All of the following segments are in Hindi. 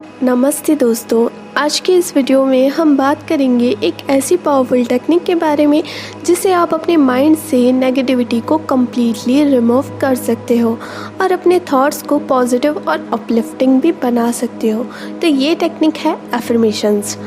नमस्ते दोस्तों, आज के इस वीडियो में हम बात करेंगे एक ऐसी पावरफुल टेक्निक के बारे में जिससे आप अपने माइंड से नेगेटिविटी को कम्प्लीटली रिमूव कर सकते हो और अपने थॉट्स को पॉजिटिव और अपलिफ्टिंग भी बना सकते हो। तो ये टेक्निक है अफर्मेशंस।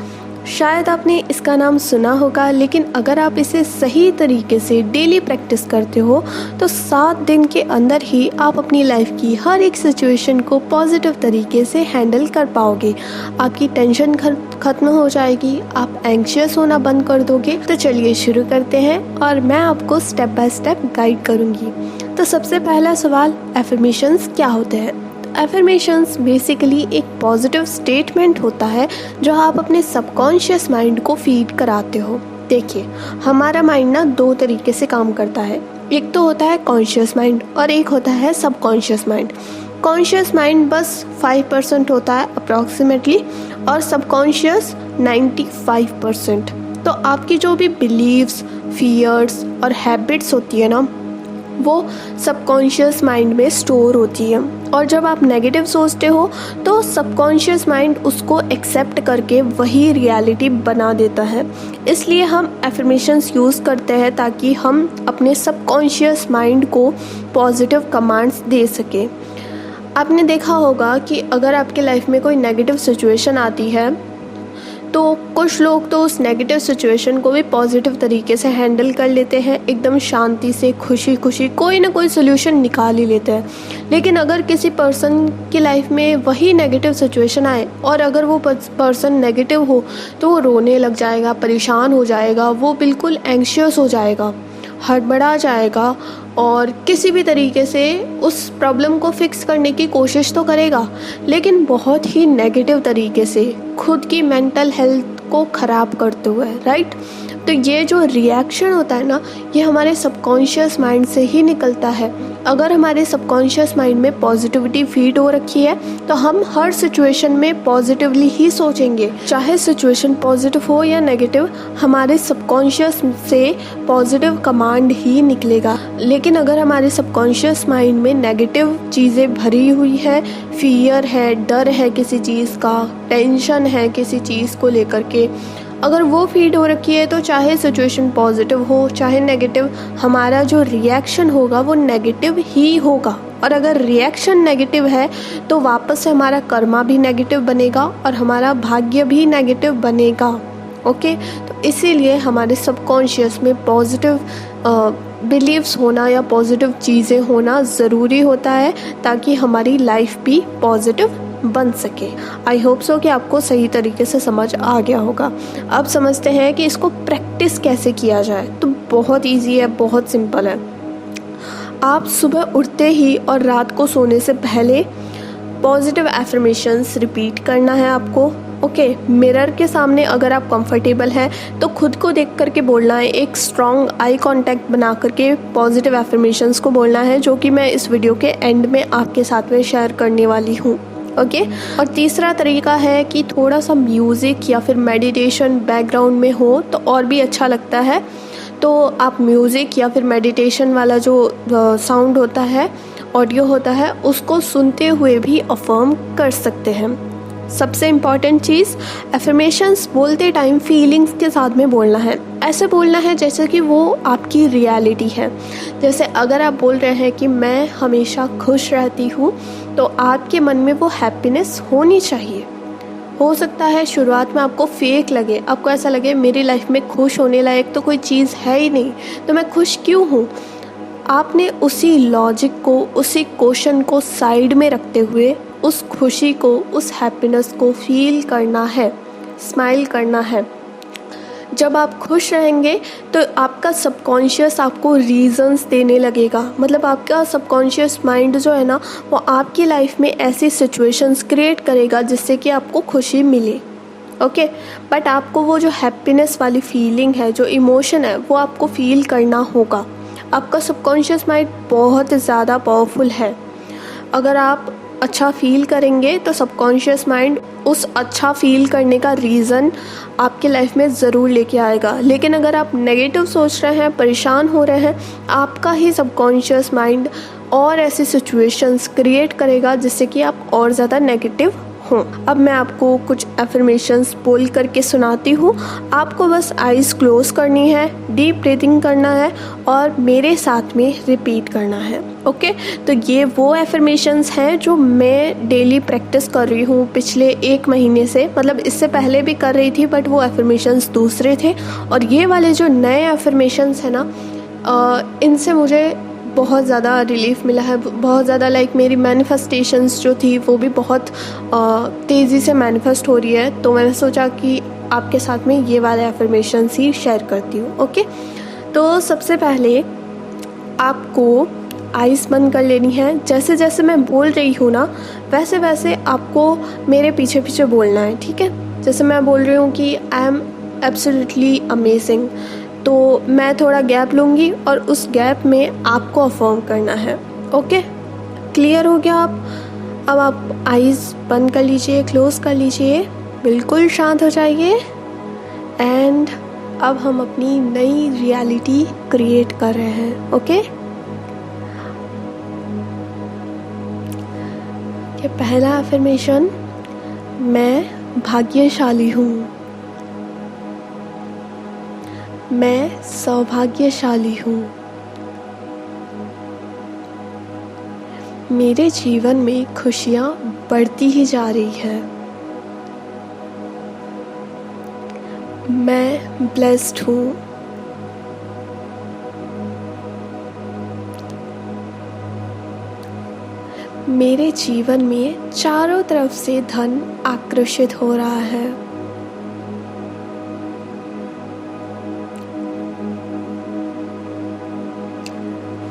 शायद आपने इसका नाम सुना होगा, लेकिन अगर आप इसे सही तरीके से डेली प्रैक्टिस करते हो तो 7 दिन के अंदर ही आप अपनी लाइफ की हर एक सिचुएशन को पॉजिटिव तरीके से हैंडल कर पाओगे। आपकी टेंशन खत्म हो जाएगी, आप एंग्शियस होना बंद कर दोगे। तो चलिए शुरू करते हैं और मैं आपको स्टेप बाय स्टेप गाइड करूँगी। तो सबसे पहला सवाल, एफर्मेशंस क्या होते हैं? एफर्मेशंस बेसिकली एक पॉजिटिव स्टेटमेंट होता है जो आप अपने सबकॉन्शियस माइंड को फीड कराते हो। देखिए, हमारा माइंड ना 2 तरीके से काम करता है। एक तो होता है कॉन्शियस माइंड और एक होता है सबकॉन्शियस माइंड। कॉन्शियस माइंड बस 5% होता है अप्रॉक्सीमेटली और सबकॉन्शियस 95%। तो आपकी जो भी बिलीव्स, फियर्स और हैबिट्स होती है ना, वो सबकॉन्शियस माइंड में स्टोर होती है। और जब आप नेगेटिव सोचते हो तो सबकॉन्शियस माइंड उसको एक्सेप्ट करके वही रियलिटी बना देता है। इसलिए हम एफर्मेशंस यूज़ करते हैं ताकि हम अपने सबकॉन्शियस माइंड को पॉजिटिव कमांड्स दे सकें। आपने देखा होगा कि अगर आपके लाइफ में कोई नेगेटिव सिचुएशन आती है तो कुछ लोग तो उस नेगेटिव सिचुएशन को भी पॉजिटिव तरीके से हैंडल कर लेते हैं, एकदम शांति से, खुशी खुशी कोई ना कोई सोल्यूशन निकाल ही लेते हैं। लेकिन अगर किसी पर्सन की लाइफ में वही नेगेटिव सिचुएशन आए और अगर वो पर्सन नेगेटिव हो तो वो रोने लग जाएगा, परेशान हो जाएगा, वो बिल्कुल एंग्शियस हो जाएगा, हड़बड़ा जाएगा और किसी भी तरीके से उस प्रॉब्लम को फिक्स करने की कोशिश तो करेगा, लेकिन बहुत ही नेगेटिव तरीके से, खुद की मेंटल हेल्थ को ख़राब करते हुए, राइट। तो ये जो रिएक्शन होता है ना, ये हमारे सबकॉन्शियस माइंड से ही निकलता है। अगर हमारे सबकॉन्शियस माइंड में पॉजिटिविटी फीड हो रखी है तो हम हर सिचुएशन में पॉजिटिवली ही सोचेंगे, चाहे सिचुएशन पॉजिटिव हो या नेगेटिव, हमारे सबकॉन्शियस से पॉजिटिव कमांड ही निकलेगा। लेकिन अगर हमारे सबकॉन्शियस माइंड में नेगेटिव चीज़ें भरी हुई है, फियर है, डर है किसी चीज़ का, टेंशन है किसी चीज़ को लेकर के, अगर वो फीड हो रखी है तो चाहे सिचुएशन पॉजिटिव हो चाहे नेगेटिव, हमारा जो रिएक्शन होगा वो नेगेटिव ही होगा। और अगर रिएक्शन नेगेटिव है तो वापस से हमारा कर्मा भी नेगेटिव बनेगा और हमारा भाग्य भी नेगेटिव बनेगा। ओके, तो इसीलिए हमारे सबकॉन्शियस में पॉजिटिव बिलीव्स होना या पॉजिटिव चीज़ें होना ज़रूरी होता है ताकि हमारी लाइफ भी पॉजिटिव बन सके। आई होप सो कि आपको सही तरीके से समझ आ गया होगा। अब समझते हैं कि इसको प्रैक्टिस कैसे किया जाए। तो बहुत इजी है, बहुत सिंपल है। आप सुबह उठते ही और रात को सोने से पहले पॉजिटिव एफर्मेशंस रिपीट करना है आपको। ओके, मिरर के सामने अगर आप कंफर्टेबल हैं तो खुद को देख करके बोलना है, एक स्ट्रॉन्ग आई कांटेक्ट बना करके पॉजिटिव एफर्मेशंस को बोलना है, जो कि मैं इस वीडियो के एंड में आपके साथ में शेयर करने वाली हूँ। ओके, और तीसरा तरीका है कि थोड़ा सा म्यूज़िक या फिर मेडिटेशन बैकग्राउंड में हो तो और भी अच्छा लगता है। तो आप म्यूज़िक या फिर मेडिटेशन वाला जो साउंड होता है, ऑडियो होता है, उसको सुनते हुए भी अफर्म कर सकते हैं। सबसे इम्पॉर्टेंट चीज़, एफर्मेशंस बोलते टाइम फीलिंग्स के साथ में बोलना है। ऐसे बोलना है जैसे कि वो आपकी रियलिटी है। जैसे अगर आप बोल रहे हैं कि मैं हमेशा खुश रहती हूँ, तो आपके मन में वो हैप्पीनेस होनी चाहिए। हो सकता है शुरुआत में आपको फेक लगे, आपको ऐसा लगे मेरी लाइफ में खुश होने लायक तो कोई चीज़ है ही नहीं, तो मैं खुश क्यों हूँ। आपने उसी लॉजिक को, उसी क्वेश्चन को साइड में रखते हुए उस खुशी को, उस हैप्पीनेस को फील करना है, स्माइल करना है। जब आप खुश रहेंगे तो आपका सबकॉन्शियस आपको रीज़न्स देने लगेगा। मतलब आपका सबकॉन्शियस माइंड जो है ना, वो आपकी लाइफ में ऐसी सिचुएशंस क्रिएट करेगा जिससे कि आपको खुशी मिले। ओके, बट आपको वो जो हैप्पीनेस वाली फीलिंग है, जो इमोशन है, वो आपको फील करना होगा। आपका सबकॉन्शियस माइंड बहुत ज़्यादा पावरफुल है। अगर आप अच्छा फील करेंगे तो सबकॉन्शियस माइंड उस अच्छा फील करने का रीज़न आपके लाइफ में ज़रूर लेके आएगा। लेकिन अगर आप नेगेटिव सोच रहे हैं, परेशान हो रहे हैं, आपका ही सबकॉन्शियस माइंड और ऐसी सिचुएशंस क्रिएट करेगा जिससे कि आप और ज़्यादा नेगेटिव हूँ। अब मैं आपको कुछ एफर्मेशंस बोल करके सुनाती हूँ। आपको बस आइज़ क्लोज करनी है, डीप ब्रीथिंग करना है और मेरे साथ में रिपीट करना है। ओके, तो ये वो एफर्मेशंस हैं जो मैं डेली प्रैक्टिस कर रही हूँ पिछले 1 महीने से। मतलब इससे पहले भी कर रही थी बट वो एफर्मेशंस दूसरे थे, और ये वाले जो नए एफर्मेशंस हैं ना, इनसे मुझे बहुत ज़्यादा रिलीफ मिला है। बहुत ज़्यादा लाइक मेरी मैनिफेस्टेशंस जो थी वो भी बहुत तेज़ी से मैनिफेस्ट हो रही है। तो मैंने सोचा कि आपके साथ में ये वाले एफर्मेशंस ही शेयर करती हूँ। ओके, तो सबसे पहले आपको आइज़ बंद कर लेनी है। जैसे जैसे मैं बोल रही हूँ ना, वैसे वैसे आपको मेरे पीछे पीछे बोलना है, ठीक है। जैसे मैं बोल रही हूँ कि आई एम एब्सोल्युटली अमेजिंग, तो मैं थोड़ा गैप लूँगी और उस गैप में आपको अफर्म करना है। ओके, क्लियर हो गया आप? अब आप आइज़ बंद कर लीजिए, क्लोज कर लीजिए, बिल्कुल शांत हो जाइए। एंड अब हम अपनी नई रियलिटी क्रिएट कर रहे हैं। ओके, ये पहला अफर्मेशन, मैं भाग्यशाली हूँ, मैं सौभाग्यशाली हूँ, मेरे जीवन में खुशियाँ बढ़ती ही जा रही हैं, मैं ब्लेस्ड हूँ, मेरे जीवन में चारों तरफ से धन आकर्षित हो रहा है,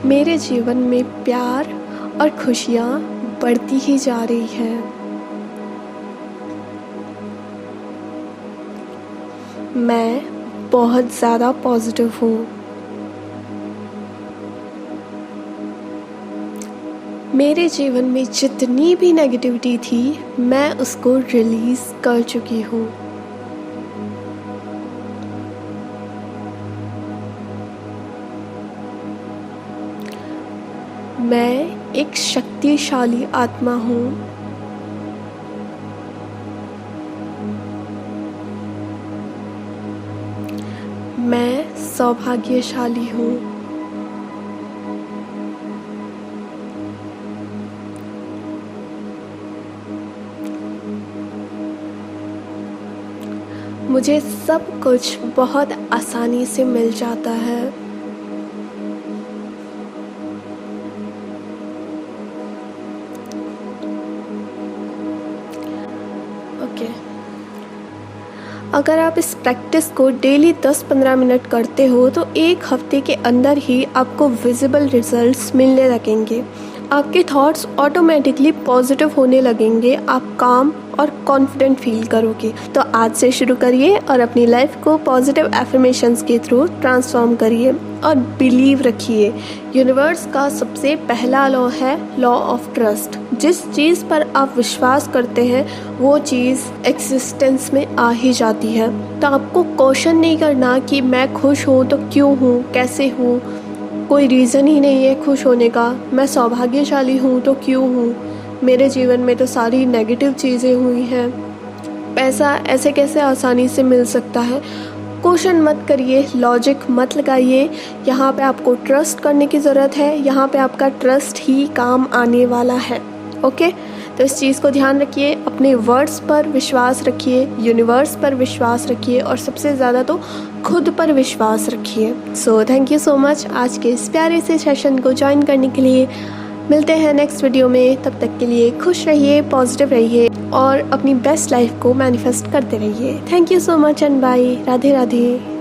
मेरे जीवन में प्यार और खुशियाँ बढ़ती ही जा रही हैं, मैं बहुत ज़्यादा पॉजिटिव हूँ, मेरे जीवन में जितनी भी नेगेटिविटी थी मैं उसको रिलीज़ कर चुकी हूँ, मैं एक शक्तिशाली आत्मा हूँ, मैं सौभाग्यशाली हूँ, मुझे सब कुछ बहुत आसानी से मिल जाता है, ओके। अगर आप इस प्रैक्टिस को डेली 10-15 मिनट करते हो तो 1 हफ्ते के अंदर ही आपको विजिबल रिजल्ट्स मिलने लगेंगे। आपके थॉट्स ऑटोमेटिकली पॉजिटिव होने लगेंगे, आप काम और कॉन्फिडेंट फील करोगे। तो आज से शुरू करिए और अपनी लाइफ को पॉजिटिव एफर्मेशंस के थ्रू ट्रांसफॉर्म करिए और बिलीव रखिए। यूनिवर्स का सबसे पहला लॉ है लॉ ऑफ ट्रस्ट। जिस चीज़ पर आप विश्वास करते हैं वो चीज़ एग्जिस्टेंस में आ ही जाती है। तो आपको क्वेश्चन नहीं करना कि मैं खुश हूँ तो क्यों हूँ, कैसे हूँ, कोई रीज़न ही नहीं है खुश होने का। मैं सौभाग्यशाली हूँ तो क्यों हूँ, मेरे जीवन में तो सारी नेगेटिव चीज़ें हुई हैं, पैसा ऐसे कैसे आसानी से मिल सकता है। क्वेश्चन मत करिए, लॉजिक मत लगाइए। यहाँ पे आपको ट्रस्ट करने की ज़रूरत है, यहाँ पे आपका ट्रस्ट ही काम आने वाला है। ओके, तो इस चीज़ को ध्यान रखिए, अपने वर्ड्स पर विश्वास रखिए, यूनिवर्स पर विश्वास रखिए और सबसे ज़्यादा तो खुद पर विश्वास रखिए। So thank you so much आज के इस प्यारे से सेशन को ज्वाइन करने के लिए। मिलते हैं नेक्स्ट वीडियो में, तब तक के लिए खुश रहिए, पॉजिटिव रहिए और अपनी बेस्ट लाइफ को मैनिफेस्ट करते रहिए। Thank you so much and bye. Radhe Radhe.